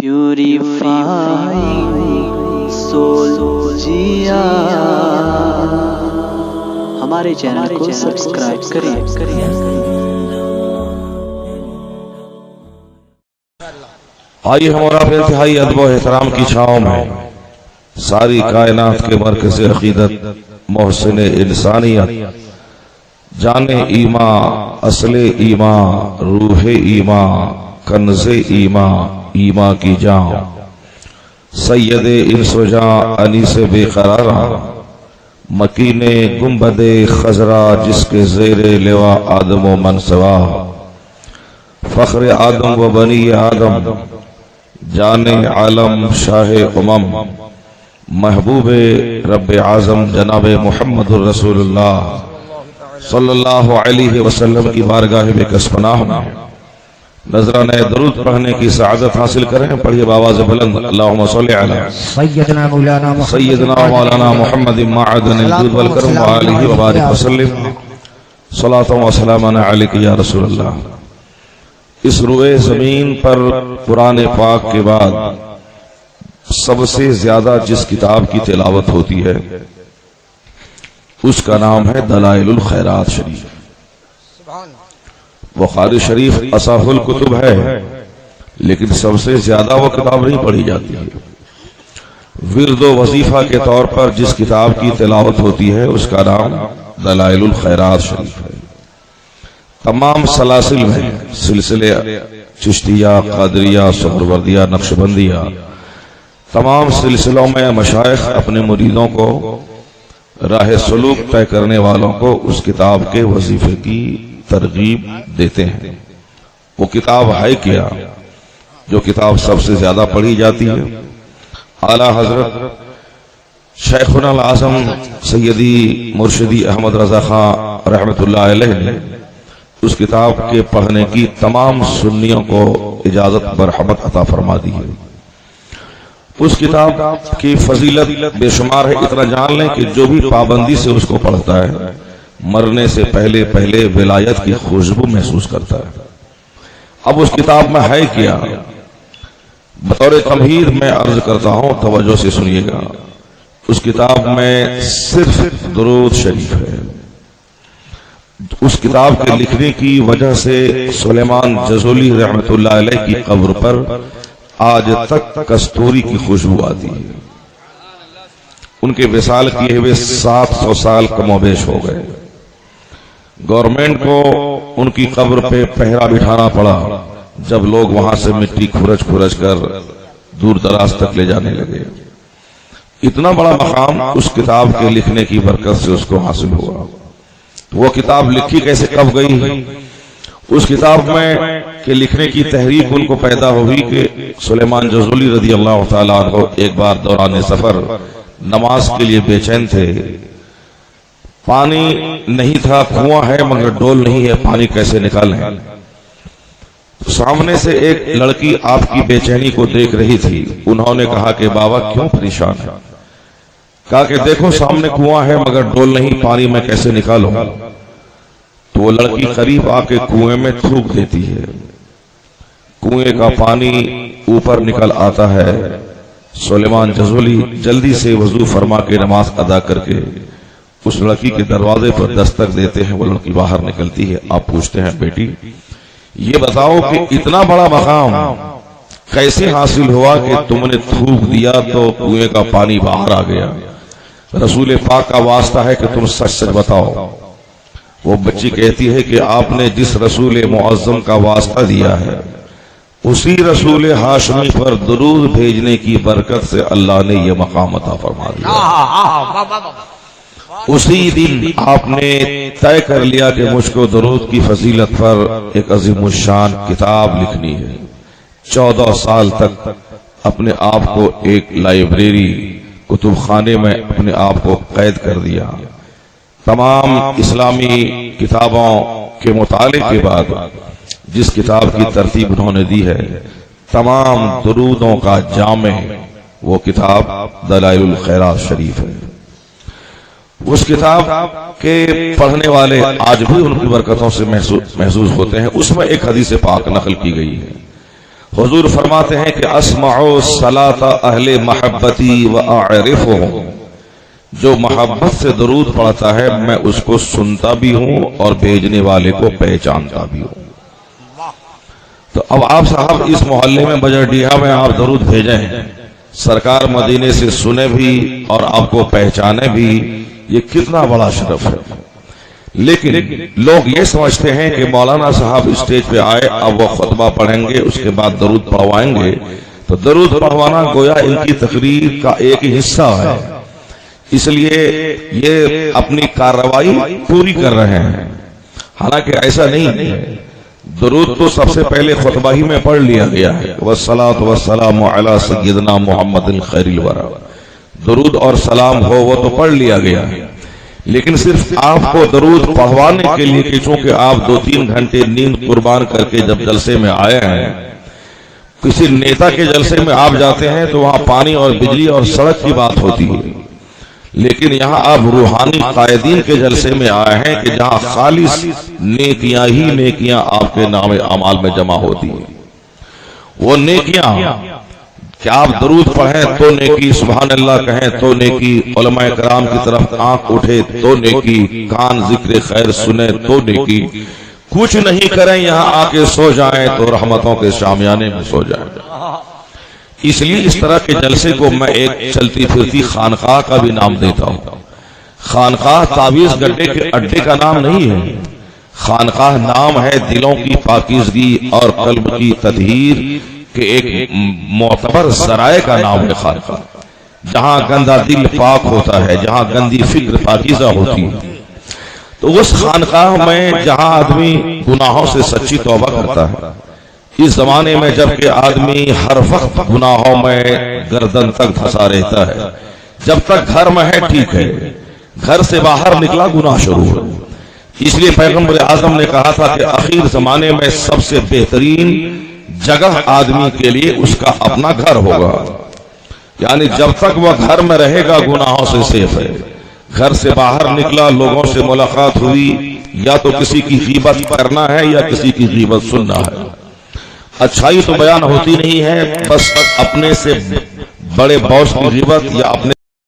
Purifying soul जिया। हमारे channel को subscribe करें। आइए हमारा इंतहाई अदब व एहतराम की छाँव में सारी कायनात के मरकज़ अक़ीदत मोहसिन इंसानियत जाने ईमा असले ईमा रूह ईमा कन्ज़े ईमा ईमा की जान सैयदे इंसोजा अनीसे बेकरारा मकीने गुंबदे खजरा जिसके ज़ेरे लेवा आदम व मनसवा फ़ख्र आदम व बनी आदम जाने आलम शाह उमम महबूबे रब्बे आज़म जनाबे मुहम्मदुर रसूलुल्लाह सल्लल्लाहु अलैहि वसल्लम की बारगाह में कसपनाह में नजराने दरूद पढ़ने की सआदत हासिल करें। पढ़िए बावाज़ बुलंद अल्लाहुम्मा सल्लि अला सय्यदना मौलाना मुहम्मद मअदनिल जुद वल करम व आलिहि व बारिक वसल्लम सलातु व सलामन अलैका या रसूलल्लाह। इस रुए ज़मीन पर कुरान पाक के बाद सबसे ज्यादा जिस किताब की तिलावत होती है उसका नाम है दलाइलुल खैरात शरीफ। बुखारी शरीफ असहुल कुतुब है, लेकिन सबसे ज्यादा वो किताब नहीं पढ़ी जाती है। विर्दो वजीफा के तौर पर जिस किताब की तिलावत होती है उसका नाम दलाइलुल खैरात शरीफ है। तमाम सलासिल में सिलसिले चिश्तिया, कादरिया, सुहरवर्दिया, नक्शबंदिया, तमाम सिलसिलों में मशाइख अपने मुरीदों को राह सलूक तय करने वालों को उस किताब के वजीफे की तरगीब देते हैं। वो किताब है क्या जो किताब सबसे ज्यादा पढ़ी जाती है? आला हजरत शेखुना अल आज़म सैयदी मुर्शिदी अहमद रजा खां रहमतुल्लाह अलैह ने उस किताब के पढ़ने की तमाम सुन्नियों को इजाजत बरहमत अता फरमा दी है। उस किताब की फजीलत बेशुमार है। इतना जान लें कि जो भी पाबंदी से उसको पढ़ता है मरने से पहले पहले विलायत की खुशबू महसूस करता है। अब उस किताब में है क्या, बतौर तमहीद मैं अर्ज करता हूं, तवज्जो से सुनिएगा। उस किताब में सिर्फ दुरूद शरीफ है। उस किताब के लिखने की वजह से सुलेमान जज़ोली रहमतुल्लाह अलैह की कब्र पर आज तक कस्तूरी की खुशबू आती है। उनके विसाल किए हुए 700 साल कमोबेश हो गए। गवर्नमेंट को उनकी कब्र पे पहरा बिठाना पड़ा जब लोग वहां से मिट्टी खुरच खुरच कर दूर दराज तक ले जाने लगे। इतना बड़ा मकाम उस किताब के लिखने की बरकत से उसको हासिल हुआ। वो किताब लिखी कैसे, कब गई? उस किताब में के लिखने की तहरीक उनको पैदा हुई कि सुलेमान जज़ोली रज़ी अल्लाह तआला अन्हु एक बार दौरान सफर नमाज के लिए बेचैन थे। पानी नहीं था, कुआं है मगर डोल नहीं है, पानी कैसे निकालें? सामने से एक लड़की आपकी बेचैनी को देख रही थी। उन्होंने कहा कि बाबा क्यों परेशान है? कहा कि देखो सामने कुआं है मगर डोल नहीं, पानी मैं कैसे निकालूं? तो वो लड़की करीब आके कुएं में थूक देती है। कुएं का पानी ऊपर निकल आता है। सुलेमान जज़ोली जल्दी से वजू फरमा के नमाज अदा करके उस लड़की के दरवाजे पर दस्तक देते हैं। वो लड़की बाहर निकलती है। आप पूछते हैं बेटी ये बताओ कि इतना बड़ा मकाम कैसे हासिल हुआ कि तुमने थूक दिया तो कुएं का पानी बाहर आ गया? रसूल पाक का वास्ता है कि तुम सच सच बताओ। वो बच्ची कहती है कि आपने जिस रसूल मुअज्जम का वास्ता दिया है उसी रसूल हाशमी पर दुरूद भेजने की बरकत से अल्लाह ने यह मकाम अता फरमा दिया। उसी दिन आपने तय कर लिया कि मुझको दुरूद की फजीलत पर एक अजीमुशान किताब लिखनी है। 14 साल तक अपने आप को एक लाइब्रेरी कुतुब खाने में अपने आप को कैद कर दिया। तमाम इस्लामी किताबों के मुताले के बाद जिस किताब की तरतीब उन्होंने दी है, तमाम दुरूदों का जामे वो किताब दलाइलुल खैरात शरीफ है। उस किताब के पढ़ने वाले आज भी उनकी बरकतों से महसूस होते हैं। उसमें एक हदीस पाक नकल की गई है। हुजूर फरमाते हैं कि अस्माओ सलाता अहले महब्बती व आरिफुहुम, जो मोहब्बत से दरूद पढ़ता है मैं उसको सुनता भी हूं और भेजने वाले को पहचानता भी हूं। तो अब आप साहब इस मोहल्ले में बजरडीहा में आप दरूद भेजें, सरकार मदीने से सुने भी और आपको पहचाने भी, ये कितना बड़ा शरफ है। लेकिन लोग ये समझते हैं कि मौलाना साहब स्टेज पे आए, अब वो खुतबा पढ़ेंगे, उसके बाद दरूद पढ़वाएंगे, तो दरूद पढ़वाना गोया इनकी तकरीर का एक ही हिस्सा है, इसलिए ये अपनी कार्रवाई पूरी कर रहे हैं। हालांकि ऐसा नहीं है, दरूद तो सबसे पहले खुतबा ही में पढ़ लिया गया है। वस्सलातु वस्सलामु अला सय्यिदिना मुहम्मदिल खैरिल वरा, दरूद और सलाम हो वो तो पढ़ लिया गया है। लेकिन सिर्फ आपको दरूद पढ़वाने के लिए कि चूंकि आप 2-3 घंटे नींद कुर्बान करके जब जलसे में आए हैं, किसी नेता के जलसे में आप जाते हैं तो वहां पानी और बिजली और सड़क की बात होती है, लेकिन यहाँ आप रूहानी कायदीन के जलसे में आए हैं कि जहां खालिस नेकियां ही नेकियां आपके नाम अमाल में जमा होती है। वो नेकियां क्या आप दरूद पढ़ें तो नेकी, सुभान अल्लाह कहें तो नेकी, उलमाए कराम की तरफ आंख उठे तो नेकी, कान जिक्र खैर सुने तो नेकी, कुछ नहीं करें यहाँ आके सो जाएं तो रहमतों के शामियाने में सो जाएं। इसलिए इस तरह के जलसे को मैं एक चलती फिरती खानकाह का भी नाम देता हूँ। खानकाह तावीज गड्ढे के अड्डे का नाम नहीं है, खानकाह नाम है दिलों की पाकीज़गी और कल्ब की तदहीर के एक मोतबर जराए का नाम है खानकाह, जहां गंदा दिल पाक होता है, जहां गंदी फिक्र पाकीज़ा होती है। तो उस खानकाह में जहां आदमी गुनाहों से सच्ची तौबा करता है, इस जमाने में जबकि आदमी हर वक्त गुनाहों में गर्दन तक धंसा रहता है, जब तक घर में है ठीक है, घर से बाहर निकला गुनाह शुरू है। इसलिए पैगंबर आजम ने कहा था कि आखिर जमाने में सबसे बेहतरीन जगह आदमी के लिए उसका अपना घर होगा, यानी जब तक वह घर में रहेगा गुनाहों से सेफ है। घर से बाहर निकला, लोगों से मुलाकात हुई, या तो किसी की गीबत करना है या किसी की गीबत सुनना है। अच्छाई तो बयान होती नहीं है, बस अपने से बड़े बॉस की गीबत या अपने